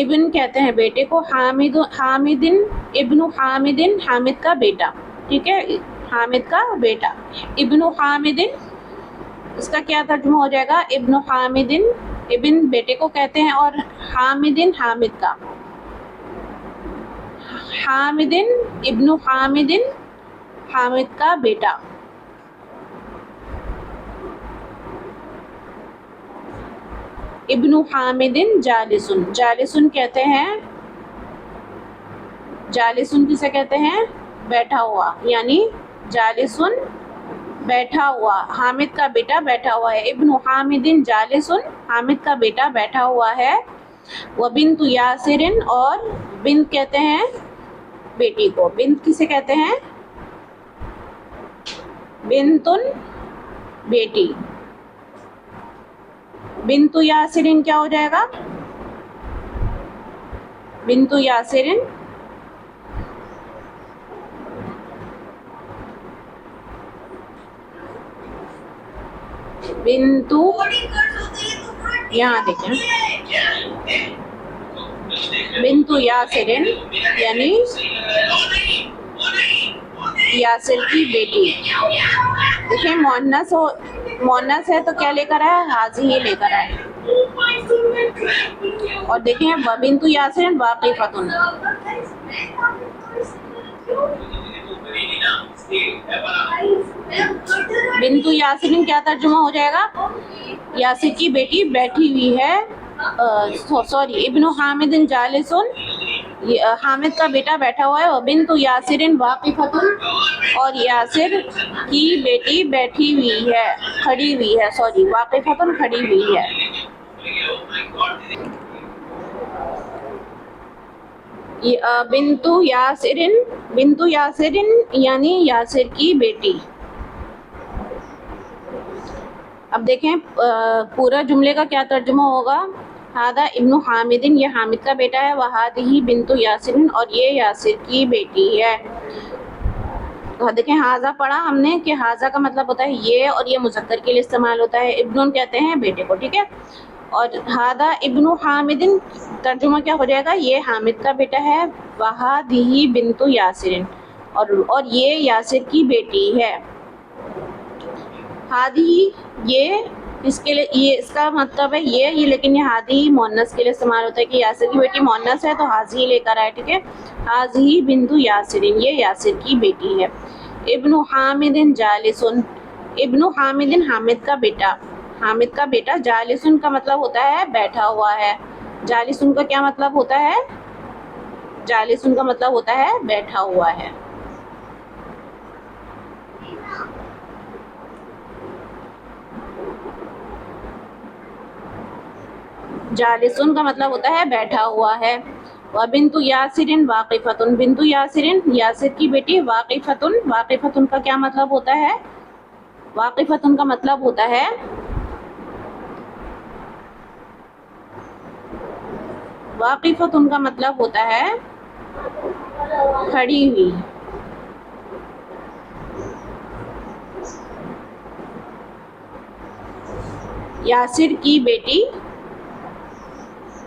ابن کہتے ہیں بیٹے کو، حامدن ابن حامدن حامد کا بیٹا، ٹھیک ہے، حامد کا بیٹا، ابن حامدن اس کا کیا ترجمہ ہو جائے گا؟ ابن حامدن، ابن بیٹے کو کہتے ہیں، اور حامدن حامد کا، حامدن ابن حامدن حامد کا بیٹا۔ ابن حامدن جالسن، جالسن کہتے ہیں، جالسن کسے کہتے ہیں؟ بیٹھا ہوا، یعنی جالسن بیٹھا ہوا، حامد کا بیٹا بیٹھا ہوا ہے۔ ابن حامدن جالسن، حامد کا بیٹا بیٹھا ہوا ہے۔ وبنت یاسرن، اور بنت کہتے ہیں بیٹی کو، بنت کسے کہتے ہیں؟ بنتن بیٹی۔ بنت یاسرن کیا ہو جائے گا؟ بنت یاسرن بنتو، یہاں دیکھیں، بنتو یاسرن یعنی یاسر کی بیٹی۔ دیکھیں مؤنث ہے تو کیا لے کر آئے؟ حاضی لے کر آئے۔ اور دیکھیں وبنت یاسرن واقفتن، بنت یاسرن کیا ترجمہ ہو جائے گا؟ یاسر کی بیٹی بیٹھی ہوئی ہے، سوری، ابن حامد جالسن، حامد کا بیٹا بیٹھا ہوا ہے، وبنت یاسرن واقفتن، اور یاسر کی بیٹی بیٹھی ہوئی ہے، کھڑی ہوئی ہے، سوری، واقفتن کھڑی ہوئی ہے۔ بنت یاسرن، بنت یاسرن یعنی یاسر کی بیٹی۔ اب دیکھیں پورا جملے کا کیا ترجمہ ہوگا؟ ہذا ابن حامدن، یہ حامد کا بیٹا ہے، وہذہ بنت یاسرن، اور یہ یاسر کی بیٹی ہے۔ دیکھیں ہاذا پڑھا ہم نے کہ ہاذا کا مطلب ہوتا ہے یہ، اور یہ مذکر کے لیے استعمال ہوتا ہے، ابن کہتے ہیں بیٹے کو، ٹھیک ہے۔ اور ہذا ابن حامدن ترجمہ کیا ہو جائے گا؟ یہ حامد کا بیٹا ہے، وہذہ بنت یاسرن، اور یہ یاسر کی بیٹی ہے۔ ہادی یہ اس کے لیے، یہ اس کا مطلب ہے یہ لیکن یہ ہادی مؤنث کے لیے استعمال ہوتا ہے کہ یاسر کی بیٹی مؤنث ہے تو حاضی لے کر آئے، ٹھیک ہے۔ حاضی بنت یاسرن، یہ یاسر کی بیٹی ہے۔ ابن حامد جالسن، ابن حامد حامد کا بیٹا، حامد کا بیٹا، جالسن کا مطلب ہوتا ہے بیٹھا ہوا ہے۔ جالسن کا کیا مطلب ہوتا ہے؟ جالسن کا مطلب ہوتا ہے بیٹھا ہوا ہے۔ جالسن کا مطلب ہوتا ہے بیٹھا ہوا ہے۔ وبنت یاسرن واقفتن، بنت یاسرن یاسر کی بیٹی، واقفتن، واقفتن کا کیا مطلب ہوتا ہے؟ واقفتن کا مطلب ہوتا ہے، واقفتن کا مطلب ہوتا ہے کھڑی ہوئی۔ یاسر کی بیٹی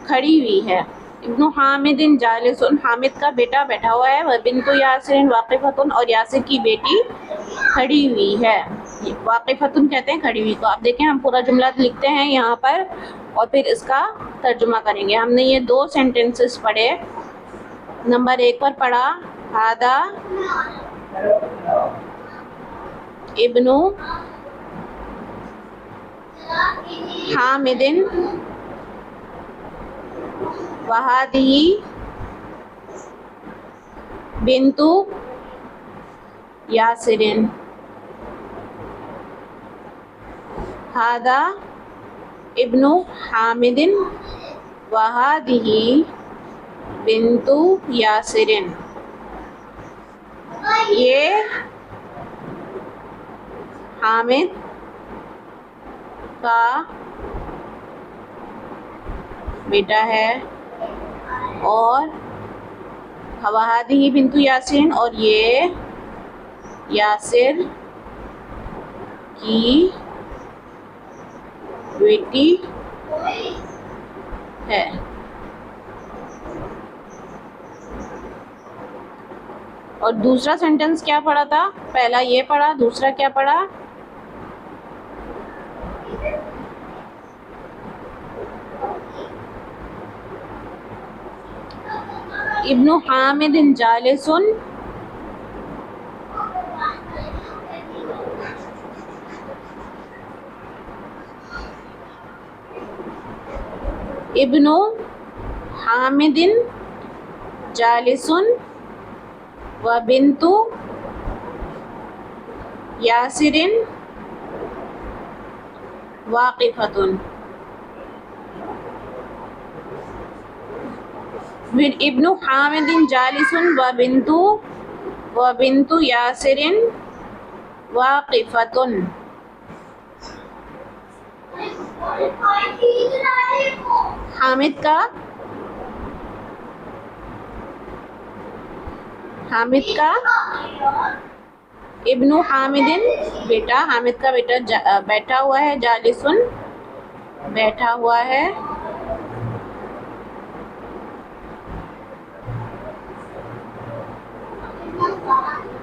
کھڑی ہوئی ہے۔ ابن حامد جالسن، حامد کا بیٹا بیٹھا ہوا ہے، وبنت یاسر واقفتن، اور یاسر کی بیٹی کھڑی ہوئی ہے۔ واقفتن کہتے ہیں کھڑی ہوئی کو۔ اب دیکھیں ہم پورا جملہ لکھتے ہیں یہاں پر اور پھر اس کا ترجمہ کریں گے۔ ہم نے یہ 2 سینٹنسز پڑھے۔ نمبر 1 پر پڑھا ہذا ابن حامد وہذہ بنت یاسرن، ہذا ابن حامد وہذہ بنت یاسرن، یہ حامد کا بیٹا ہے، اور وہذہ بنت یاسرن، اور یہ یاسر کی بیٹی ہے۔ اور دوسرا سینٹنس کیا پڑھا تھا؟ پہلا یہ پڑھا، دوسرا کیا پڑھا؟ ابن حامد جالس، ابن حامد جالس و بنت یاسر واقفۃ. ابن حامد جالس و بنت یاسر واقفۃ. حامد کا ابن حامد بیٹا، حامد کا بیٹا بیٹھا ہوا ہے، جالسن بیٹھا ہوا ہے،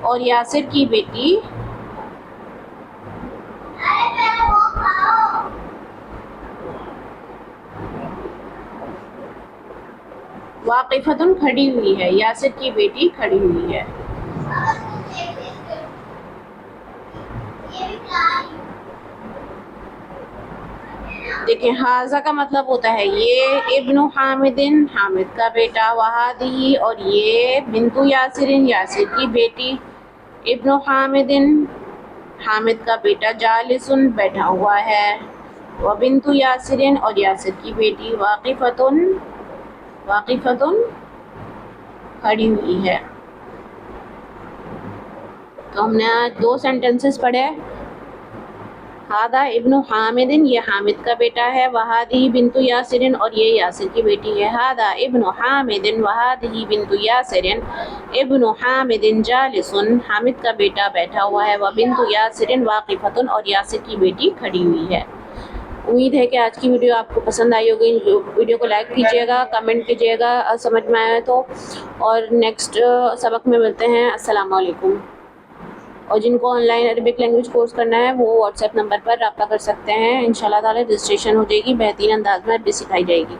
اور یاسر کی بیٹی واقفتن کھڑی ہوئی ہے، یاسر کی بیٹی کھڑی ہوئی ہے. دیکھیں حاضہ کا مطلب ہوتا ہے یہ، ابن حامد حامد کا بیٹا، وہادی اور یہ، بنت یاسر یاسر کی بیٹی، ابن حامد حامد کا بیٹا، جالسن بیٹھا ہوا ہے، وبنت یاسر اور یاسر کی بیٹی، واقفتن کھڑی ہوئی ہے. تو ہم نے آج 2 سینٹنسز پڑھے. ہادہ ابن حامد، یہ حامد کا بیٹا ہے، وہادی بنت یاسر اور یہ یاسر کی بیٹی ہے. ہادہ ابن حامد وہادی بنت یاسر، ابن حامد جالس، حامد کا بیٹا بیٹھا ہوا ہے، وبنت یاسر واقفۃ اور یاسر کی بیٹی کھڑی ہوئی ہے. امید ہے کہ آج کی ویڈیو آپ کو پسند آئی ہوگی. ویڈیو کو لائک کیجیے گا، کمنٹ کیجیے گا سمجھ میں آئے تو، اور نیکسٹ سبق میں ملتے ہیں. السلام علیکم. اور جن کو on line Arabic language course کرنا ہے وہ واٹس ایپ نمبر پر رابطہ کر سکتے ہیں. انشاءاللہ تعالی رجسٹریشن ہو جائے گی، بہترین انداز میں عربی سکھائی جائے گی.